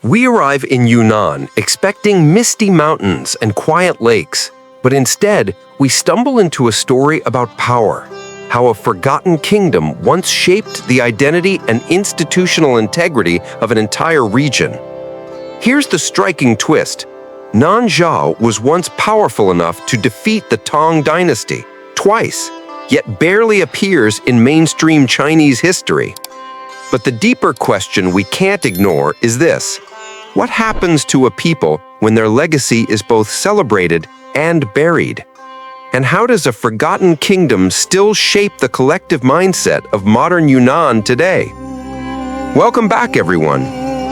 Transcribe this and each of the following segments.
We arrive in Yunnan expecting misty mountains and quiet lakes, but instead, we stumble into a story about power, how a forgotten kingdom once shaped the identity and institutional integrity of an entire region. Here's the striking twist. Nanzhao was once powerful enough to defeat the Tang Dynasty twice, yet barely appears in mainstream Chinese history. But the deeper question we can't ignore is this: what happens to a people when their legacy is both celebrated and buried? And how does a forgotten kingdom still shape the collective mindset of modern Yunnan today? Welcome back, everyone.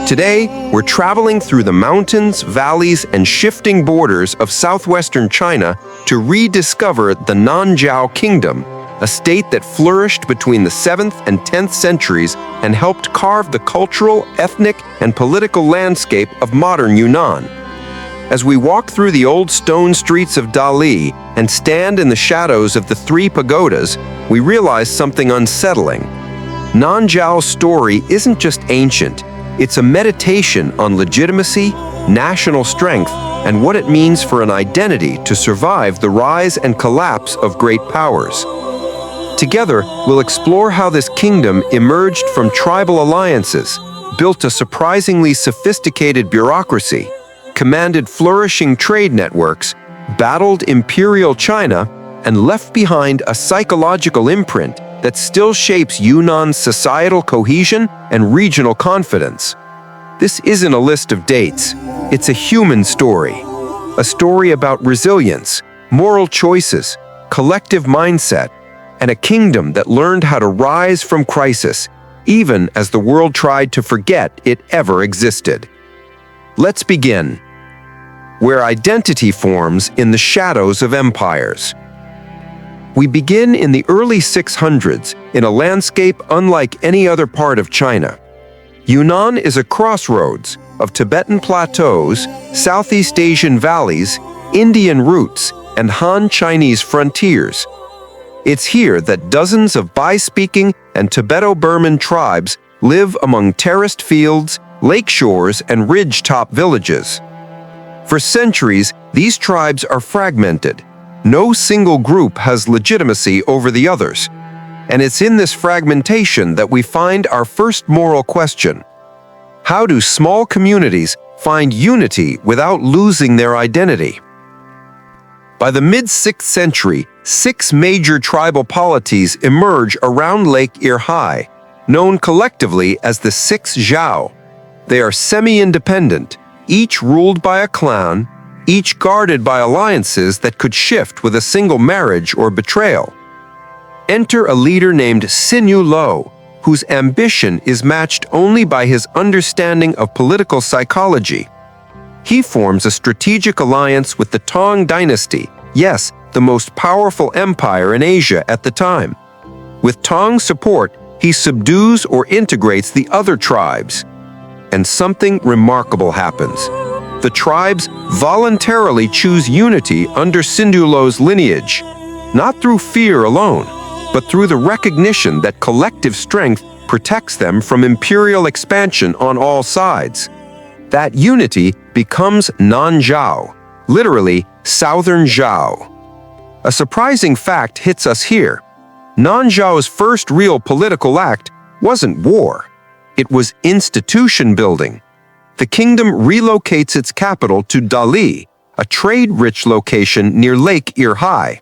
Today, we're traveling through the mountains, valleys, and shifting borders of southwestern China to rediscover the Nanzhao Kingdom, a state that flourished between the 7th and 10th centuries and helped carve the cultural, ethnic, and political landscape of modern Yunnan. As we walk through the old stone streets of Dali and stand in the shadows of the 3 pagodas, we realize something unsettling. Nanzhao's story isn't just ancient, it's a meditation on legitimacy, national strength, and what it means for an identity to survive the rise and collapse of great powers. Together, we'll explore how this kingdom emerged from tribal alliances, built a surprisingly sophisticated bureaucracy, commanded flourishing trade networks, battled imperial China, and left behind a psychological imprint that still shapes Yunnan's societal cohesion and regional confidence. This isn't a list of dates. It's a human story. A story about resilience, moral choices, collective mindset, and a kingdom that learned how to rise from crisis, even as the world tried to forget it ever existed. Let's begin. Where identity forms in the shadows of empires. We begin in the early 600s in a landscape unlike any other part of China. Yunnan is a crossroads of Tibetan plateaus, Southeast Asian valleys, Indian roots, and Han Chinese frontiers. It's here that dozens of Bai-speaking and Tibeto-Burman tribes live among terraced fields, lake shores, and ridge-top villages. For centuries, these tribes are fragmented. No single group has legitimacy over the others. And it's in this fragmentation that we find our first moral question. How do small communities find unity without losing their identity? By the mid-6th century, 6 major tribal polities emerge around Lake Irhai, known collectively as the 6 Zhao. They are semi-independent, each ruled by a clan, each guarded by alliances that could shift with a single marriage or betrayal. Enter a leader named Sinuo Lo, whose ambition is matched only by his understanding of political psychology. He forms a strategic alliance with the Tang Dynasty, yes, the most powerful empire in Asia at the time. With Tang's support, he subdues or integrates the other tribes. And something remarkable happens. The tribes voluntarily choose unity under Sinuo Lo's lineage, not through fear alone, but through the recognition that collective strength protects them from imperial expansion on all sides. That unity becomes Nanzhao, literally Southern Zhao. A surprising fact hits us here. Nanzhao's first real political act wasn't war. It was institution building. The kingdom relocates its capital to Dali, a trade-rich location near Lake Irhai.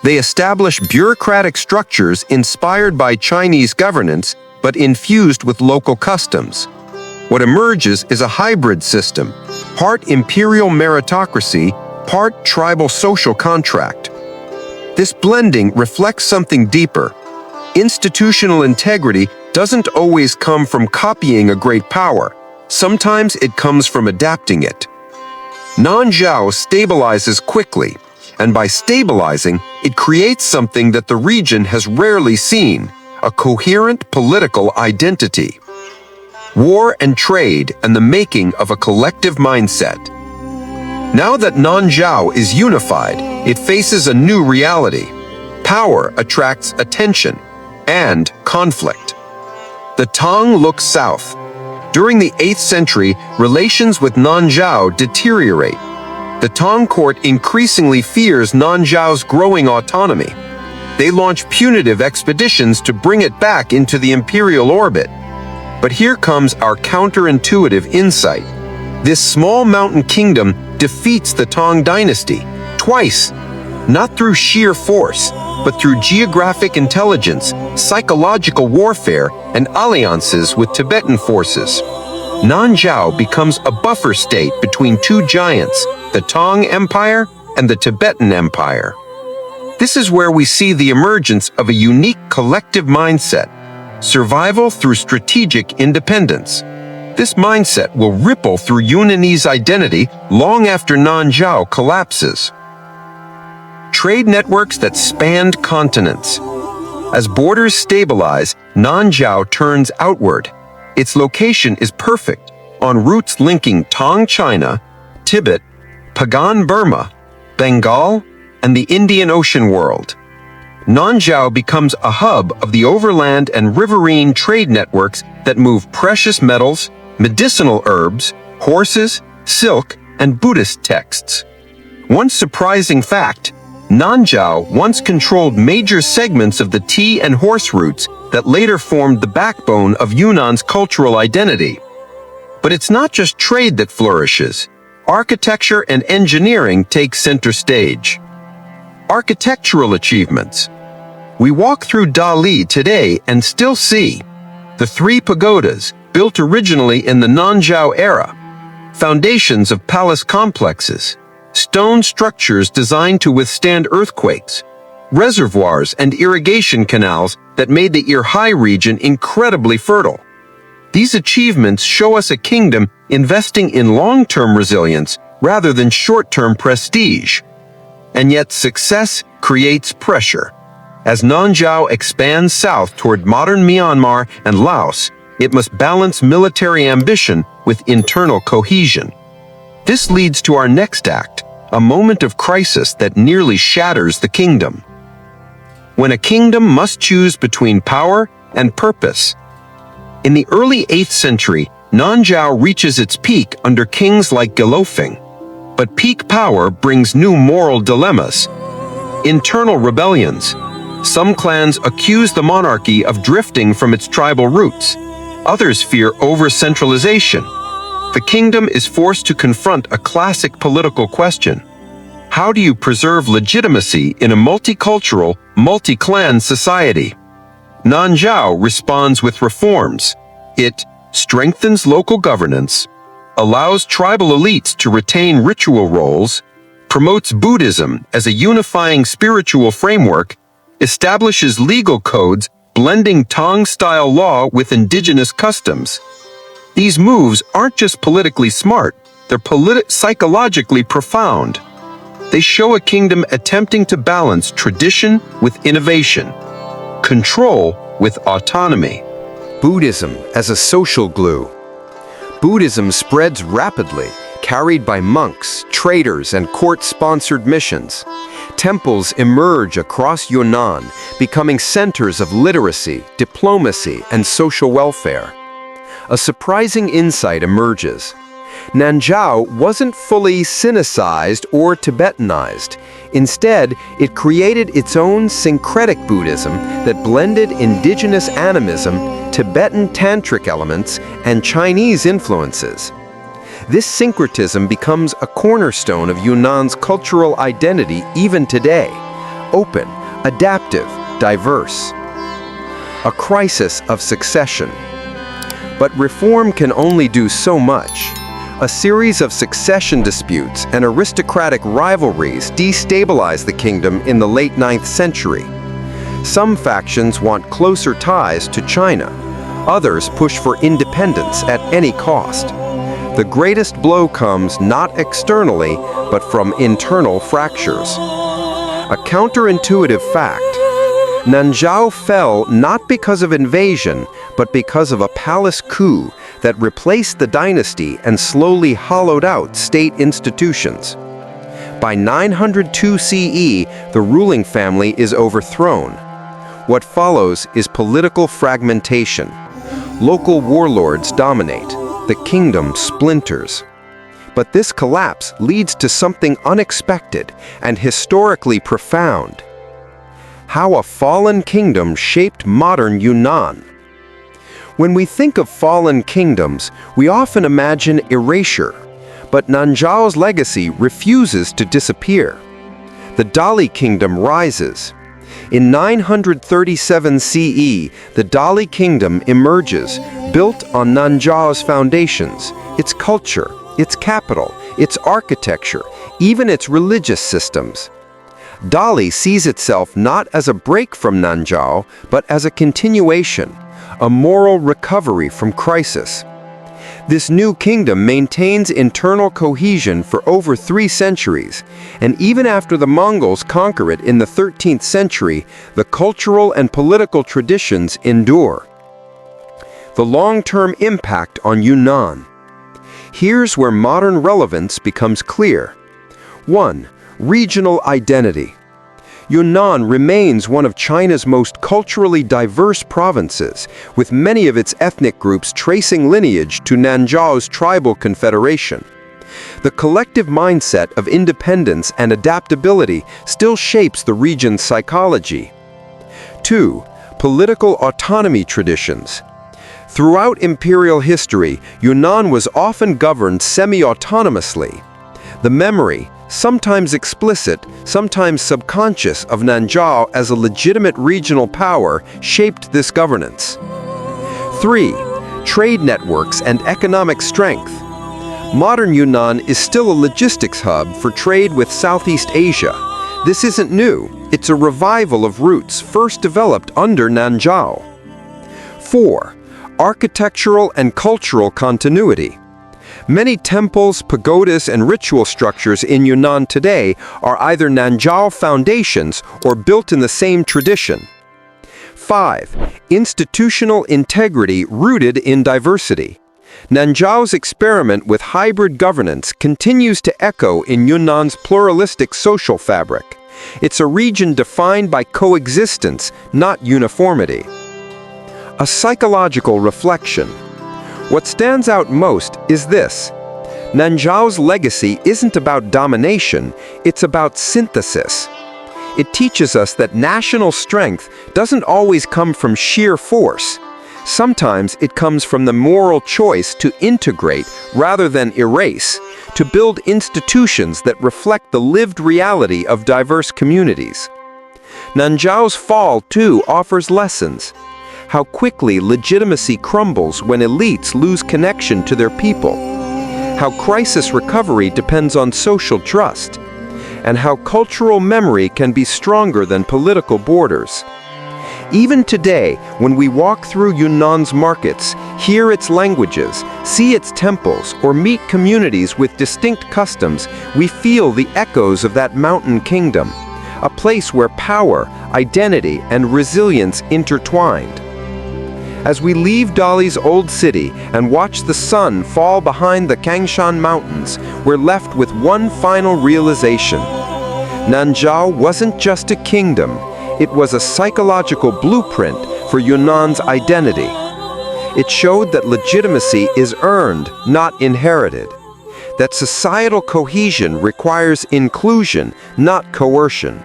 They establish bureaucratic structures inspired by Chinese governance, but infused with local customs. What emerges is a hybrid system, part imperial meritocracy, part tribal social contract. This blending reflects something deeper. Institutional integrity doesn't always come from copying a great power. Sometimes it comes from adapting it. Nanzhao stabilizes quickly, and by stabilizing, it creates something that the region has rarely seen, a coherent political identity. War and trade and the making of a collective mindset. Now that Nanzhao is unified, it faces a new reality. Power attracts attention and conflict. The Tang look south. During the 8th century, relations with Nanzhao deteriorate. The Tang court increasingly fears Nanzhao's growing autonomy. They launch punitive expeditions to bring it back into the imperial orbit. But here comes our counterintuitive insight. This small mountain kingdom defeats the Tang Dynasty twice, not through sheer force, but through geographic intelligence, psychological warfare, and alliances with Tibetan forces. Nanzhao becomes a buffer state between two giants, the Tang Empire and the Tibetan Empire. This is where we see the emergence of a unique collective mindset, survival through strategic independence. This mindset will ripple through Yunnanese identity long after Nanzhao collapses. Trade networks that spanned continents. As borders stabilize, Nanzhao turns outward. Its location is perfect, on routes linking Tang China, Tibet, Pagan Burma, Bengal, and the Indian Ocean world. Nanzhao becomes a hub of the overland and riverine trade networks that move precious metals, medicinal herbs, horses, silk, and Buddhist texts. One surprising fact: Nanzhao once controlled major segments of the tea and horse routes that later formed the backbone of Yunnan's cultural identity. But it's not just trade that flourishes. Architecture and engineering take center stage. Architectural achievements. We walk through Dali today and still see the 3 pagodas, built originally in the Nanzhao era, foundations of palace complexes, stone structures designed to withstand earthquakes, reservoirs and irrigation canals that made the Irhai region incredibly fertile. These achievements show us a kingdom investing in long-term resilience rather than short-term prestige. And yet success creates pressure. As Nanzhao expands south toward modern Myanmar and Laos, it must balance military ambition with internal cohesion. This leads to our next act, a moment of crisis that nearly shatters the kingdom. When a kingdom must choose between power and purpose. In the early 8th century, Nanzhao reaches its peak under kings like Gelofeng. But peak power brings new moral dilemmas. Internal rebellions. Some clans accuse the monarchy of drifting from its tribal roots. Others fear over-centralization. The kingdom is forced to confront a classic political question. How do you preserve legitimacy in a multicultural, multi-clan society? Nanzhao responds with reforms. It strengthens local governance, allows tribal elites to retain ritual roles, promotes Buddhism as a unifying spiritual framework, establishes legal codes blending Tang-style law with indigenous customs. These moves aren't just politically smart, they're psychologically profound. They show a kingdom attempting to balance tradition with innovation, control with autonomy. Buddhism as a social glue. Buddhism spreads rapidly, carried by monks, traders, and court-sponsored missions. Temples emerge across Yunnan, becoming centers of literacy, diplomacy, and social welfare. A surprising insight emerges. Nanzhao wasn't fully Sinicized or Tibetanized. Instead, it created its own syncretic Buddhism that blended indigenous animism, Tibetan tantric elements, and Chinese influences. This syncretism becomes a cornerstone of Yunnan's cultural identity even today. Open, adaptive, diverse. A crisis of succession. But reform can only do so much. A series of succession disputes and aristocratic rivalries destabilized the kingdom in the late 9th century. Some factions want closer ties to China. Others push for independence at any cost. The greatest blow comes not externally, but from internal fractures. A counterintuitive fact: Nanzhao fell not because of invasion, but because of a palace coup that replaced the dynasty and slowly hollowed out state institutions. By 902 CE, the ruling family is overthrown. What follows is political fragmentation. Local warlords dominate. the kingdom splinters. But this collapse leads to something unexpected and historically profound. How a fallen kingdom shaped modern Yunnan. When we think of fallen kingdoms, we often imagine erasure, but Nanzhao's legacy refuses to disappear. The Dali kingdom rises. In 937 CE, the Dali kingdom emerges, built on Nanzhao's foundations, its culture, its capital, its architecture, even its religious systems. Dali sees itself not as a break from Nanzhao, but as a continuation, a moral recovery from crisis. This new kingdom maintains internal cohesion for over 3 centuries, and even after the Mongols conquer it in the 13th century, the cultural and political traditions endure. The long-term impact on Yunnan. Here's where modern relevance becomes clear. 1. Regional identity. Yunnan remains one of China's most culturally diverse provinces, with many of its ethnic groups tracing lineage to Nanzhao's tribal confederation. The collective mindset of independence and adaptability still shapes the region's psychology. 2. Political autonomy traditions. Throughout imperial history, Yunnan was often governed semi-autonomously. The memory, sometimes explicit, sometimes subconscious, of Nanzhao as a legitimate regional power shaped this governance. 3. Trade networks and economic strength. Modern Yunnan is still a logistics hub for trade with Southeast Asia. This isn't new, it's a revival of roots first developed under Nanzhao. 4. Architectural and cultural continuity. Many temples, pagodas, and ritual structures in Yunnan today are either Nanzhao foundations or built in the same tradition. 5. Institutional integrity rooted in diversity. Nanzhao's experiment with hybrid governance continues to echo in Yunnan's pluralistic social fabric. It's a region defined by coexistence, not uniformity. A psychological reflection. What stands out most is this. Nanzhao's legacy isn't about domination, it's about synthesis. It teaches us that national strength doesn't always come from sheer force. Sometimes it comes from the moral choice to integrate rather than erase, to build institutions that reflect the lived reality of diverse communities. Nanzhao's fall, too, offers lessons. How quickly legitimacy crumbles when elites lose connection to their people. How crisis recovery depends on social trust. And how cultural memory can be stronger than political borders. Even today, when we walk through Yunnan's markets, hear its languages, see its temples, or meet communities with distinct customs, we feel the echoes of that mountain kingdom, a place where power, identity, and resilience intertwined. As we leave Dali's old city and watch the sun fall behind the Kangshan Mountains, we're left with one final realization. Nanzhao wasn't just a kingdom, it was a psychological blueprint for Yunnan's identity. It showed that legitimacy is earned, not inherited. That societal cohesion requires inclusion, not coercion.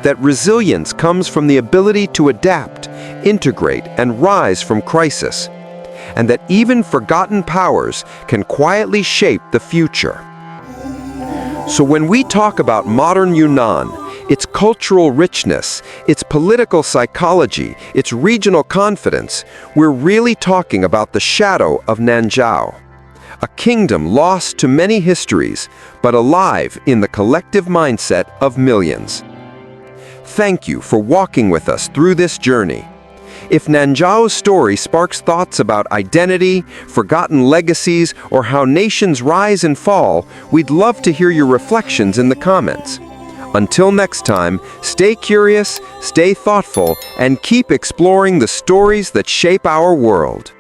That resilience comes from the ability to adapt, integrate, and rise from crisis. And that even forgotten powers can quietly shape the future. So when we talk about modern Yunnan, its cultural richness, its political psychology, its regional confidence, we're really talking about the shadow of Nanzhao. A kingdom lost to many histories, but alive in the collective mindset of millions. Thank you for walking with us through this journey. If Nanzhao's story sparks thoughts about identity, forgotten legacies, or how nations rise and fall, we'd love to hear your reflections in the comments. Until next time, stay curious, stay thoughtful, and keep exploring the stories that shape our world.